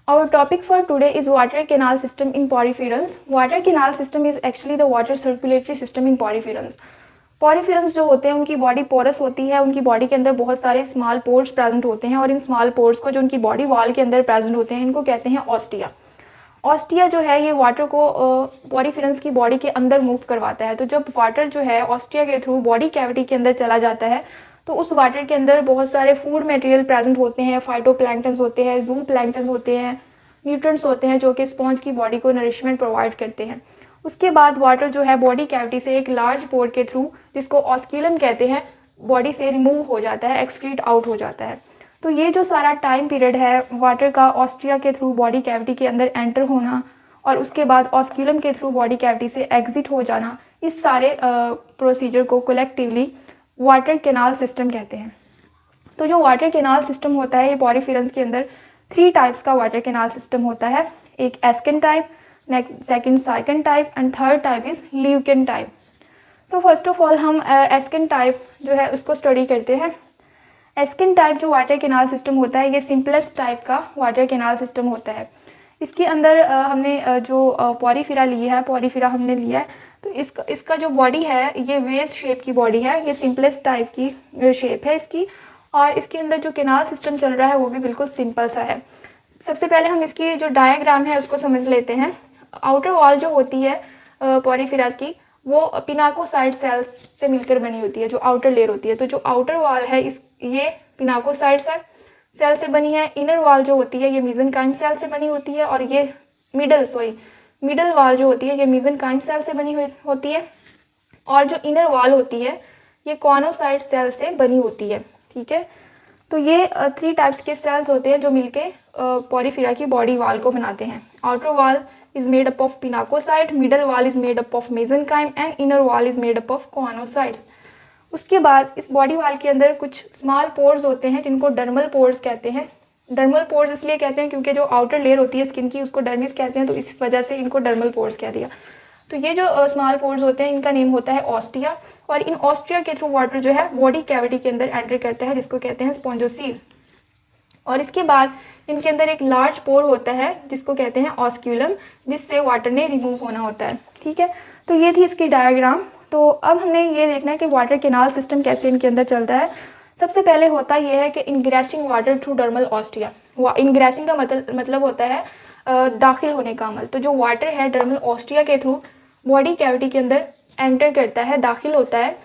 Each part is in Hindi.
Our topic for today is water canal system in porphyrians. Water canal system is actually the water circulatory system in porphyrians. पॉरीफिरन्स जो होते हैं उनकी बॉडी पोरस होती है, उनकी बॉडी के अंदर बहुत सारे स्मॉल पोर्स प्रेजेंट होते हैं और इन स्मॉल पोर्स को जो उनकी बॉडी वॉल के अंदर प्रेजेंट होते हैं इनको कहते हैं ऑस्टिया। ऑस्टिया जो है ये वाटर को पॉरीफिरन्स की बॉडी के अंदर मूव करवाता है। तो जब वाटर जो है ऑस्टिया के थ्रू बॉडी कैविटी के अंदर चला जाता है तो उस वाटर के अंदर बहुत सारे फूड मटेरियल प्रेजेंट होते हैं, फाइटोप्लैंक्टन्स होते हैं, जू प्लैंक्टन्स होते हैं, न्यूट्रिएंट्स होते हैं जो कि स्पॉन्ज की बॉडी को नरिशमेंट प्रोवाइड करते हैं। उसके बाद वाटर जो है बॉडी कैविटी से एक लार्ज पोर के थ्रू, जिसको ऑस्क्यूलम कहते हैं, बॉडी से रिमूव हो जाता है, एक्सक्रीट आउट हो जाता है। तो ये जो सारा टाइम पीरियड है वाटर का ऑस्टिया के थ्रू बॉडी कैविटी के अंदर एंटर होना और उसके बाद ऑस्क्यूलम के थ्रू बॉडी कैविटी से एग्जिट हो जाना, इस सारे प्रोसीजर को कलेक्टिवली वाटर कैनाल सिस्टम कहते हैं। तो जो वाटर कैनाल सिस्टम होता है ये पॉरीफिरन्स के अंदर 3 टाइप्स का वाटर कैनाल सिस्टम होता है। एक ascon type, next second sycon type and third type is leucon type. So first of all हम एस्किन टाइप जो है उसको स्टडी करते हैं। एस्किन टाइप जो वाटर कैनाल सिस्टम होता है ये सिंपलेस्ट टाइप का वाटर कैनाल सिस्टम होता है। इसके अंदर हमने जो पॉरीफिरा लिया है, पॉरीफिरा हमने लिया है, तो इसका जो बॉडी है ये वेव शेप की बॉडी है, ये सिंपलेस्ट टाइप की शेप है इसकी, और इसके अंदर जो कैनाल सिस्टम चल रहा है वो भी बिल्कुल सिंपल सा है। सबसे पहले हम इसकी जो डायग्राम है उसको समझ लेते हैं। आउटर वॉल जो होती है पॉरीफिरास की वो पिनाकोसाइट सेल्स से मिलकर बनी होती है, जो आउटर लेयर होती है। तो जो आउटर वॉल है ये पिनाकोसाइट सेल से बनी है। इनर वॉल जो होती है ये मेसेनकाइम सेल से बनी होती है और ये मिडल वॉल जो होती है ये मेसेनकाइम सेल से बनी हुई होती है और जो इनर वॉल होती है ये कॉनोसाइट सेल से बनी होती है। ठीक है, तो ये 3 टाइप्स के सेल्स होते हैं जो मिलके पॉरीफिरा की बॉडी वॉल को बनाते हैं। Outer wall is made up of pinacocyte, middle wall is made up of mesenchyme and inner wall is made up of conocytes। उसके बाद इस बॉडी वॉल के अंदर कुछ स्मॉल पोर्स होते हैं जिनको डर्मल पोर्स कहते हैं। डर्मल पोर्स इसलिए कहते हैं क्योंकि जो आउटर लेयर होती है स्किन की उसको डर्मिस कहते हैं, तो इस वजह से इनको डर्मल पोर्स कह दिया। तो ये जो स्मॉल पोर्स होते हैं इनका नेम होता है ऑस्टिया, और इन ऑस्टिया के थ्रू वाटर जो है बॉडी कैविटी के अंदर एंटर करता है जिसको कहते हैं स्पॉन्जोसील। और इसके बाद इनके अंदर एक लार्ज पोर होता है जिसको कहते हैं ऑस्क्यूलम, जिससे वाटर ने रिमूव होना होता है। ठीक है, तो ये थी इसकी डायग्राम। तो अब हमने ये देखना है कि वाटर कैनाल सिस्टम कैसे इनके अंदर चलता है। सबसे पहले होता यह है कि इनग्रेसिंग वाटर थ्रू डर्मल ऑस्टिया। इनग्रेसिंग का मतलब होता है दाखिल होने का अमल। तो जो वाटर है डर्मल ऑस्टिया के थ्रू बॉडी कैविटी के अंदर एंटर करता है, दाखिल होता है।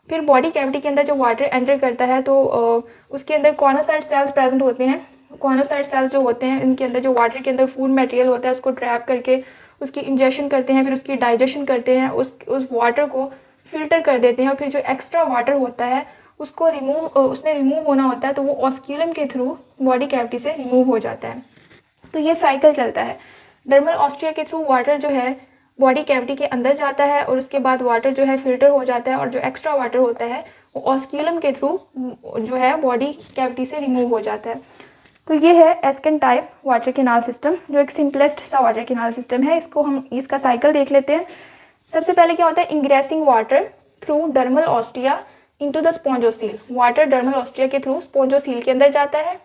फिर बॉडी कैविटी के अंदर जो वाटर एंटर करता है तो उसके अंदर कॉनोसाइट सेल्स प्रेजेंट होते हैं। कॉनोसाइट सेल्स जो होते हैं इनके अंदर जो वाटर के अंदर फूड मटेरियल होता है उसको ट्रैप करके उसकी इंजेक्शन करते हैं, फिर उसकी डाइजेशन करते हैं, उस वाटर को फिल्टर कर देते हैं और फिर जो एक्स्ट्रा वाटर होता है उसको उसने रिमूव होना होता है, तो वो ऑस्क्यूलम के थ्रू बॉडी कैविटी से रिमूव हो जाता है। तो ये साइकिल चलता है। डर्मल ऑस्टिया के थ्रू वाटर जो है बॉडी कैविटी के अंदर जाता है और उसके बाद वाटर जो है फिल्टर हो जाता है और जो एक्स्ट्रा वाटर होता है वो ऑस्क्यूलम के थ्रू जो है बॉडी कैविटी से रिमूव हो जाता है। तो ये है एस्किन टाइप वाटर कैनाल सिस्टम, जो एक सिंपलेस्ट सा वाटर कैनाल सिस्टम है। इसका साइकिल देख लेते हैं। सबसे पहले क्या होता है, ingressing water through dermal ostia into the spongocoel. Water dermal ostia के थ्रू स्पॉन्जोसील के अंदर जाता है,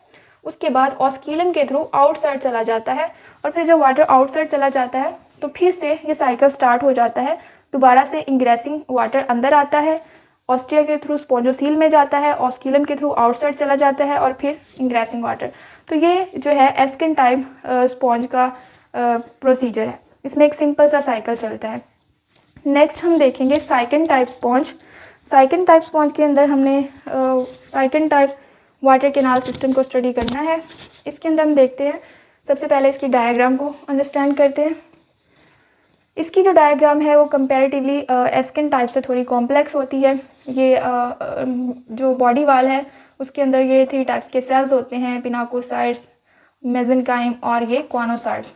उसके बाद ऑस्क्यूलम के थ्रू आउटसाइड चला जाता है और फिर जब वाटर आउटसाइड चला जाता है तो फिर से ये साइकिल स्टार्ट हो जाता है। दोबारा से इंग्रेसिंग वाटर अंदर आता है, ऑस्टिया के थ्रू स्पॉन्जोसील में जाता है, ऑस्क्यूलम के थ्रू आउटसाइड चला जाता है और फिर इंग्रेसिंग वाटर। तो ये जो है एस्किन टाइप स्पॉन्ज का प्रोसीजर है। इसमें एक सिंपल सा साइकिल चलता है। नेक्स्ट हम देखेंगे साइकिन टाइप स्पॉन्ज। साइकिन टाइप स्पॉन्ज के अंदर हमने साइकिन टाइप वाटर कैनाल सिस्टम को स्टडी करना है। इसके अंदर हम देखते हैं, सबसे पहले इसकी डायग्राम को अंडरस्टैंड करते हैं। इसकी जो डायग्राम है वो कंपैरेटिवली एस्किन टाइप से थोड़ी कॉम्प्लेक्स होती है। ये जो बॉडी वाल है उसके अंदर ये 3 टाइप्स के सेल्स होते हैं, पिनाकोसाइट्स, मेसेनकाइम और ये कॉनोसाइट्स।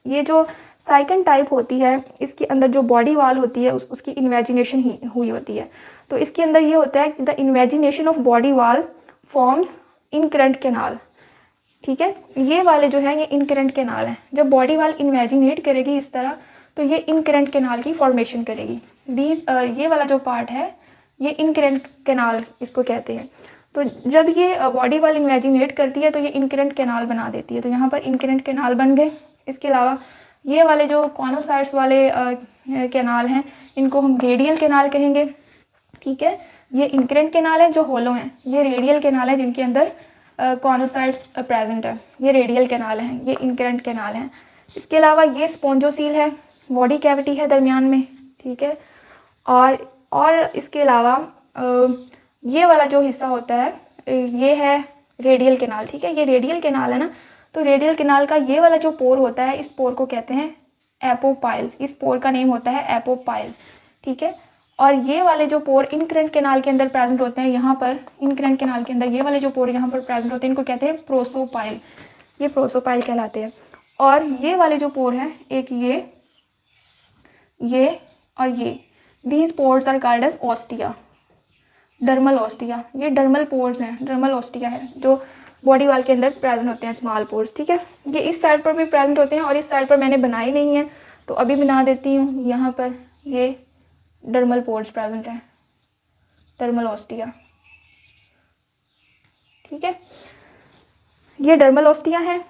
ये जो साइकिन टाइप होती है इसके अंदर जो बॉडी वाल होती है उसकी इन्वेजिनेशन हुई होती है। तो इसके अंदर ये होता है कि the invagination of body wall forms incurrent canal. ठीक है, ये वाले जो है ये इनकरेंट कैनाल है। जब बॉडी वाल इन्वेजिनेट करेगी इस तरह तो ये इनकरेंट कैनाल की फॉर्मेशन करेगी। ये वाला जो पार्ट है ये इनकरेंट कैनाल इसको कहते हैं। तो जब ये बॉडी वॉल इन्वेजिनेट करती है तो ये इनकरेंट कैनाल बना देती है। तो यहाँ पर इनकरेंट कैनाल बन गए। इसके अलावा ये वाले जो कॉनोसाइट्स वाले कैनाल हैं इनको हम रेडियल कैनाल कहेंगे, ठीक है। ये इनकरेंट कैनाल है जो होलो हैं, ये रेडियल कैनाल है जिनके अंदर कॉनोसाइट्स प्रेजेंट है, ये रेडियल कैनाल हैं, ये इनकरेंट कैनाल हैं। इसके अलावा ये स्पॉन्जोसील है, बॉडी कैविटी है दरमियान में, ठीक है। और इसके अलावा ये वाला जो हिस्सा होता है ये है रेडियल कैनाल, ठीक है। ये रेडियल कैनाल है ना, तो रेडियल कैनाल का ये वाला जो पोर होता है इस पोर को कहते हैं एपोपाइल, इस पोर का नेम होता है एपोपाइल, ठीक है। और ये वाले जो पोर इनकरेंट कैनाल के अंदर प्रेजेंट होते हैं, यहाँ पर इनकरेंट कैनाल के अंदर ये वाले जो पोर यहाँ पर प्रेजेंट होते हैं इनको कहते हैं प्रोसोपाइल, ये प्रोसोपाइल कहलाते हैं। और ये वाले जो पोर हैं, एक ये और ये, these pores are called as ostia, dermal ostia. ये डर्मल पोर्स हैं, डर्मल ऑस्टिया है जो बॉडी वॉल के अंदर प्रेजेंट होते हैं, स्मॉल पोर्स, ठीक है। ये इस साइड पर भी प्रेजेंट होते हैं और इस साइड पर मैंने बनाई नहीं है तो अभी बना देती हूँ। यहाँ पर ये डर्मल पोर्स प्रेजेंट है, डर्मल ऑस्टिया, ठीक है। ये डर्मल ऑस्टिया है,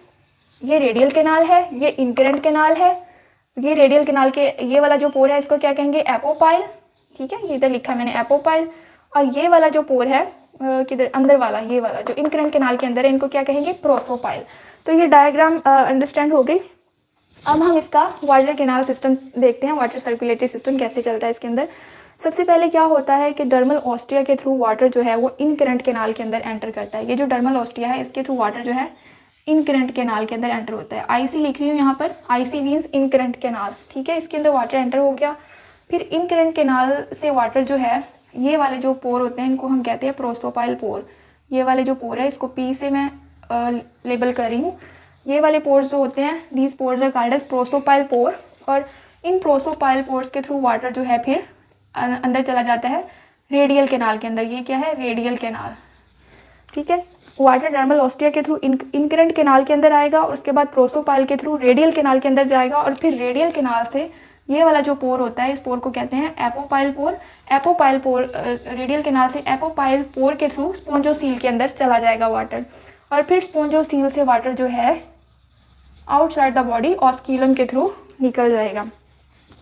ये रेडियल कैनाल है, ये इनकरेंट कैनाल है। ये रेडियल कैनाल के ये वाला जो पोर है इसको क्या कहेंगे, एपोपाइल, ठीक है। ये इधर लिखा मैंने एपोपाइल। और ये वाला जो पोर है किधर अंदर वाला, ये वाला जो इनकरेंट कैनाल के अंदर है इनको क्या कहेंगे, प्रोसोपाइल। तो ये डायग्राम अंडरस्टैंड हो गई। अब हम इसका वाटर कैनाल सिस्टम देखते हैं, वाटर सर्कुलेटरी सिस्टम कैसे चलता है इसके अंदर। सबसे पहले क्या होता है कि डर्मल ऑस्टिया के थ्रू वाटर जो है वो इनकरेंट कैनाल के अंदर एंटर करता है। ये जो डर्मल ऑस्टिया है इसके थ्रू वाटर जो है इनकरेंट कैनाल के अंदर एंटर होता है। आईसी लिख रही हूँ यहाँ पर, आईसी मीन्स इनकरेंट कैनाल, ठीक है। इसके अंदर वाटर एंटर हो गया। फिर इनकरेंट कैनाल से वाटर जो है, ये वाले जो पोर होते हैं इनको हम कहते हैं प्रोसोपाइल पोर। ये वाले जो पोर है इसको पी से मैं लेबल कर रही हूँ। ये वाले पोर्स जो होते हैं, these pores are called as prosopyle pore. और इन प्रोसोपाइल पोर्स के थ्रू वाटर जो है फिर अंदर चला जाता है रेडियल कैनाल के अंदर। ये क्या है, रेडियल कैनाल, ठीक है। वाटर डर्मल ऑस्टिया के थ्रू इनकरेंट कैनाल के अंदर आएगा और उसके बाद प्रोसोपाइल के थ्रू रेडियल कैनाल के अंदर जाएगा और फिर रेडियल कैनाल से ये वाला जो पोर होता है इस पोर को कहते हैं एपोपाइल पोर। एपोपाइल पोर रेडियल कैनाल से एपोपाइल पोर के थ्रू स्पॉन्जोसील के अंदर चला जाएगा वाटर। और फिर स्पॉन्जोसील से वाटर जो है आउटसाइड द बॉडी ऑस्किलम के थ्रू निकल जाएगा।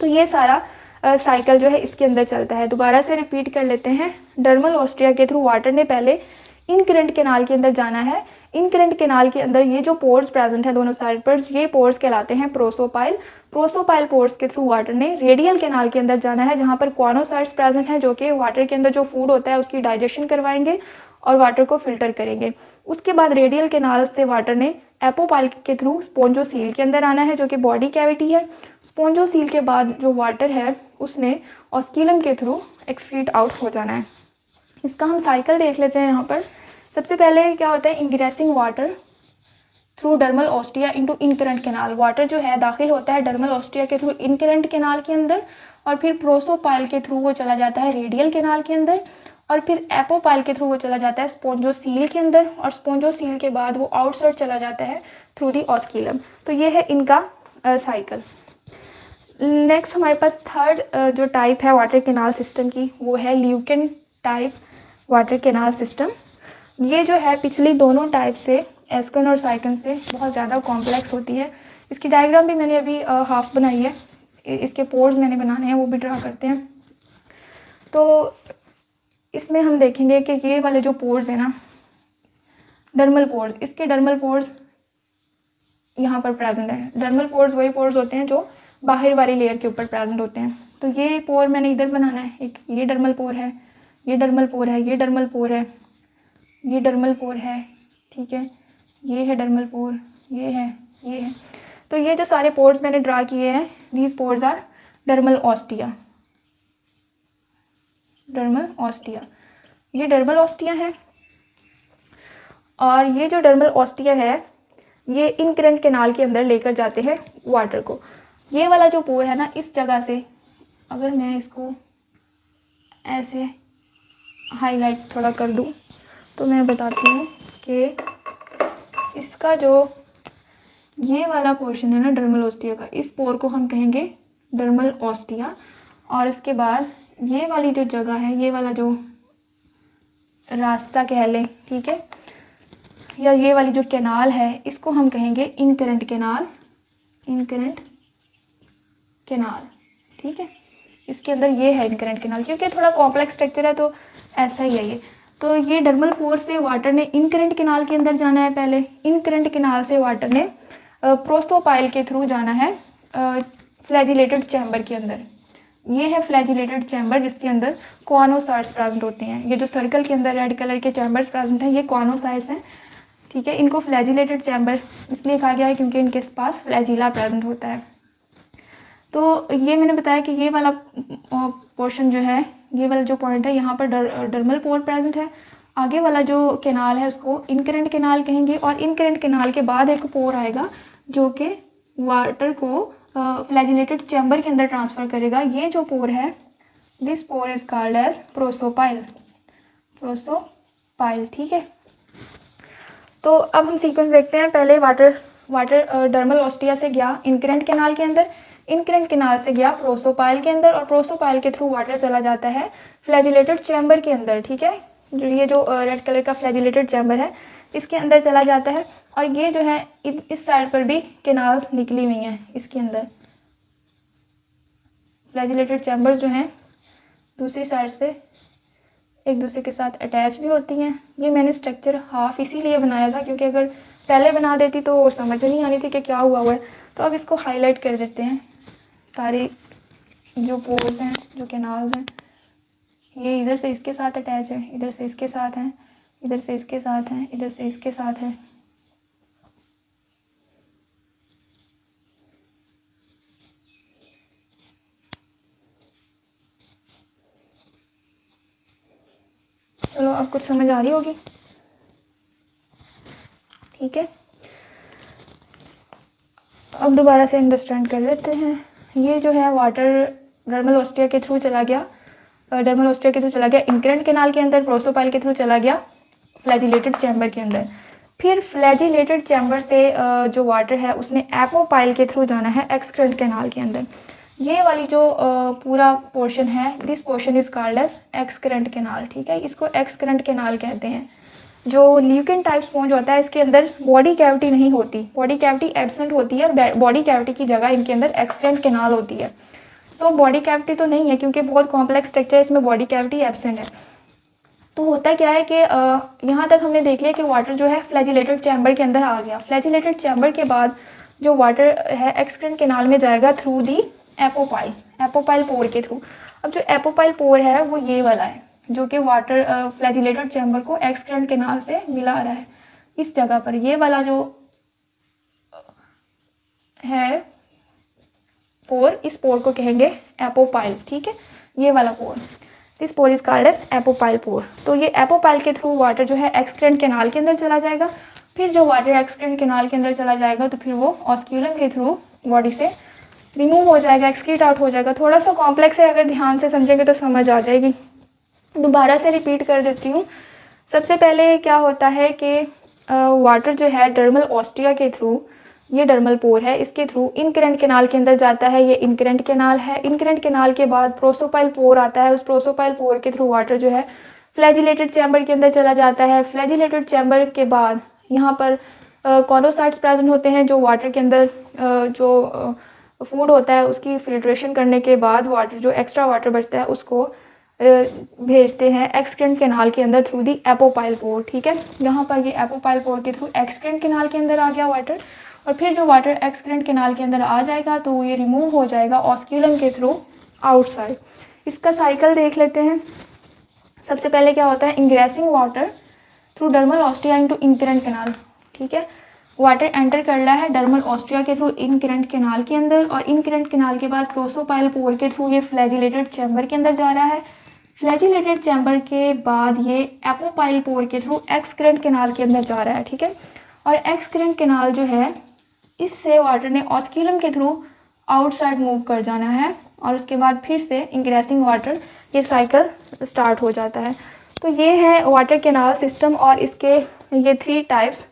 तो ये सारा साइकिल जो है इसके अंदर चलता है। दोबारा से रिपीट कर लेते हैं। डर्मल ऑस्टिया के थ्रू वाटर ने पहले इनकरेंट कैनाल के अंदर जाना है। इनकरेंट कैनाल के अंदर ये जो पोर्स प्रेजेंट है दोनों साइड पर, ये पोर्स कहलाते हैं प्रोसोपाइल। प्रोसोपाइल पोर्स के थ्रू वाटर ने रेडियल कैनाल के अंदर जाना है जहाँ पर कॉनोसाइट्स प्रेजेंट हैं जो कि वाटर के अंदर जो फूड होता है उसकी डाइजेशन करवाएंगे और वाटर को फिल्टर करेंगे। उसके बाद रेडियल कैनाल से वाटर ने एपोपाइल के थ्रू स्पॉन्जोसील के अंदर आना है जो कि बॉडी कैविटी है। स्पॉन्जोसील के बाद जो वाटर है उसने ऑस्किलम के थ्रू एक्सक्रीट आउट हो जाना है। इसका हम साइकिल देख लेते हैं यहाँ पर। सबसे पहले क्या होता है, ingressing water through dermal ostia into incurrent canal. Water जो है दाखिल होता है डर्मल ऑस्टिया के थ्रू इनकरेंट कैनाल के अंदर और फिर प्रोसोपाइल के थ्रू वो चला जाता है रेडियल कैनाल के अंदर और फिर एपोपाइल के थ्रू वो चला जाता है स्पॉन्जोसील के अंदर और स्पॉन्जोसील के बाद वो आउटसाइड चला जाता है थ्रू दी ऑस्किलम। तो ये है इनका साइकिल। नेक्स्ट हमारे पास थर्ड जो टाइप है वाटर कैनाल सिस्टम की वो है ल्यूकेन टाइप वाटर कैनाल सिस्टम। ये जो है पिछली दोनों टाइप से एस्कन और साइकन से बहुत ज़्यादा कॉम्प्लेक्स होती है। इसकी डायग्राम भी मैंने अभी हाफ बनाई है, इसके पोर्स मैंने बनाने हैं वो भी ड्रा करते हैं। तो इसमें हम देखेंगे कि ये वाले जो पोर्स हैं ना, डर्मल पोर्स, इसके डर्मल पोर्स यहाँ पर प्रेजेंट है। डर्मल पोर्स वही पोर्स होते हैं जो बाहर वाली लेयर के ऊपर प्रेजेंट होते हैं। तो ये पोर मैंने इधर बनाना है, एक ये डर्मल पोर है, ये डर्मल पोर है, ये डर्मल पोर है, ये डर्मल पोर है, ठीक है, ये है डर्मल पोर, ये है, ये है। तो ये जो सारे पोर्स मैंने ड्रा किए हैं, these pores are dermal ostia, dermal ostia. ये डर्मल ऑस्टिया है और ये जो डर्मल ऑस्टिया है ये इनकरेंट कैनाल के अंदर लेकर जाते हैं वाटर को। ये वाला जो पोर है ना, इस जगह से अगर मैं इसको ऐसे हाईलाइट थोड़ा कर दूं तो मैं बताती हूँ कि इसका जो ये वाला पोर्शन है ना डर्मल ऑस्टिया का, इस पोर को हम कहेंगे डर्मल ऑस्टिया। और इसके बाद ये वाली जो जगह है, ये वाला जो रास्ता कह लें, ठीक है, या ये वाली जो कैनाल है इसको हम कहेंगे इनकरेंट कैनाल, इनकरेंट कैनाल, ठीक है। इसके अंदर ये है इनकरेंट कैनाल, क्योंकि थोड़ा कॉम्प्लेक्स स्ट्रक्चर है तो ऐसा ही है ये। तो ये डर्मल पोर से वाटर ने इनकरेंट कैनाल के अंदर जाना है, पहले इनकरेंट कैनाल से वाटर ने प्रोस्टोपाइल के थ्रू जाना है फ्लैजिलेटेड चैम्बर के अंदर। ये है फ्लैजिलेटेड चैम्बर जिसके अंदर कॉनोसाइट्स प्रेजेंट होते हैं। ये जो सर्कल के अंदर रेड कलर के चैम्बर्स प्रेजेंट हैं ये कॉनोसाइट्स हैं, ठीक है। इनको फ्लैजिलेटेड चैम्बर इसलिए कहा गया है क्योंकि इनके पास फ्लैजिला प्रेजेंट होता है। तो ये मैंने बताया कि ये वाला पोर्शन जो है, ये वाला जो पॉइंट है यहाँ पर डर्मल पोर प्रेजेंट है। आगे वाला जो कैनाल है उसको इनकरेंट कैनाल कहेंगे, और इनकरेंट कैनाल के बाद एक पोर आएगा जो कि वाटर को फ्लैजिलेटेड चैम्बर के अंदर ट्रांसफ़र करेगा। ये जो पोर है, this pore is called as prosopyle, prosopyle, ठीक है। तो अब हम सीक्वेंस देखते हैं। पहले वाटर डर्मल ऑस्टिया से गया इनकरेंट कैनाल के अंदर, इनकरेंट कैनाल से गया प्रोसोपाइल के अंदर, और प्रोसोपाइल के थ्रू वाटर चला जाता है फ्लैजिलेटेड चैम्बर के अंदर, ठीक है। जो ये जो रेड कलर का फ्लैजिलेटेड चैम्बर है इसके अंदर चला जाता है। और ये जो है इस साइड पर भी कैनाल्स निकली हुई हैं, इसके अंदर फ्लैजिलेटेड चैम्बर्स जो हैं दूसरी साइड से एक दूसरे के साथ अटैच भी होती हैं। ये मैंने स्ट्रक्चर हाफ इसीलिए बनाया था क्योंकि अगर पहले बना देती तो समझ नहीं आनी थी कि क्या हुआ है। तो अब इसको हाईलाइट कर देते हैं। सारे जो पोर्स हैं, जो कैनाल्स हैं, ये इधर से इसके साथ अटैच है, इधर से इसके साथ हैं, इधर से इसके साथ हैं, इधर से इसके साथ है। चलो अब कुछ समझ आ रही होगी, ठीक है। अब दोबारा से अंडरस्टैंड कर लेते हैं। ये जो है वाटर डर्मल ऑस्टिया के थ्रू चला गया, डर्मल ऑस्टिया के थ्रू चला गया इनकरेंट कैनाल के अंदर, प्रोसोपाइल के थ्रू चला गया फ्लैजिलेटेड चैम्बर के अंदर। फिर फ्लैजिलेटेड चैम्बर से जो वाटर है उसने एपोपाइल के थ्रू जाना है एक्सक्रेंट कैनाल के अंदर। ये वाली जो पूरा पोर्शन है, this portion is called as excurrent canal, ठीक है। इसको एक्सक्रेंट कैनाल कहते हैं। जो ल्यूकेन टाइप स्पॉन्ज होता है इसके अंदर बॉडी कैविटी नहीं होती, बॉडी कैविटी एब्सेंट होती है, और बॉडी कैविटी की जगह इनके अंदर एक्सक्रेंट कैनाल होती है। सो बॉडी कैविटी तो नहीं है क्योंकि बहुत कॉम्प्लेक्स स्ट्रक्चर है, इसमें बॉडी कैविटी एब्सेंट है। तो होता क्या है कि यहाँ तक हमने देख लिया कि वाटर जो है फ्लैजिलेटेड चैम्बर के अंदर आ गया। फ्लैजिलेटेड चैम्बर के बाद जो वाटर है एक्सक्रेंट कैनाल में जाएगा थ्रू दी एपोपाइल, एपोपाइल पोर के थ्रू। अब जो एपोपाइल पोर है वो ये वाला है जो कि वाटर फ्लैजिलेटेड चैम्बर को एक्सक्रेंट कैनाल से मिला रहा है। इस जगह पर ये वाला जो है पोर, इस पोर को कहेंगे एपोपाइल, ठीक है। ये वाला pore, this pore is called as apopyle pore. तो ये एपोपाइल के थ्रू वाटर जो है एक्सक्रेंट कैनाल के अंदर चला जाएगा। फिर जो वाटर एक्सक्रेंट कैनाल के अंदर चला जाएगा तो फिर वो ऑस्क्यूलम के थ्रू बॉडी से रिमूव हो जाएगा, एक्सक्रीट आउट हो जाएगा। थोड़ा सा कॉम्प्लेक्स है, अगर ध्यान से समझेंगे तो समझ आ जाएगी। दोबारा से रिपीट कर देती हूँ। सबसे पहले क्या होता है कि वाटर जो है डर्मल ऑस्टिया के थ्रू, ये डर्मल पोर है, इसके थ्रू इनकरेंट कैनाल के अंदर जाता है। ये इनकरेंट कैनाल है। इनकरेंट कैनाल के बाद प्रोसोपाइल पोर आता है। उस प्रोसोपाइल पोर के थ्रू वाटर जो है फ्लैजिलेटेड चैम्बर के अंदर चला जाता है। फ्लैजिलेटेड चैम्बर के बाद यहाँ पर कॉनोसाइट्स प्रेजेंट होते हैं जो वाटर के अंदर जो फूड होता है उसकी फिल्ट्रेशन करने के बाद वाटर जो एक्स्ट्रा वाटर बचता है उसको भेजते हैं एक्सक्रेंट कैनाल के अंदर थ्रू दी एपोपाइल पोर, ठीक है। यहाँ पर ये एपोपाइल पोर के थ्रू एक्सक्रेंट कैनाल के अंदर आ गया वाटर, और फिर जो वाटर एक्सक्रेंट कैनाल के अंदर आ जाएगा तो ये रिमूव हो जाएगा ऑस्क्यूलम के थ्रू आउटसाइड। इसका साइकिल देख लेते हैं। सबसे पहले क्या होता है, ingressing water through dermal ostia into incurrent canal, ठीक है। वाटर एंटर कर रहा है डर्मल ऑस्टिया के थ्रू इनकरेंट कैनाल के अंदर, और इनकरेंट कैनाल के बाद प्रोसोपाइल पोर के थ्रू ये फ्लैजिलेटेड चैम्बर के अंदर जा रहा है। फ्लैजिलेटेड चैम्बर के बाद ये एपोपाइल पोर के थ्रू एक्सक्रेंट कैनाल के अंदर जा रहा है, ठीक है। और एक्सक्रेंट कैनाल जो है इससे वाटर ने ऑस्क्यूलम के थ्रू आउटसाइड मूव कर जाना है, और उसके बाद फिर से इंग्रेसिंग वाटर, ये साइकिल स्टार्ट हो जाता है। तो ये है वाटर कैनाल सिस्टम और इसके ये 3 टाइप्स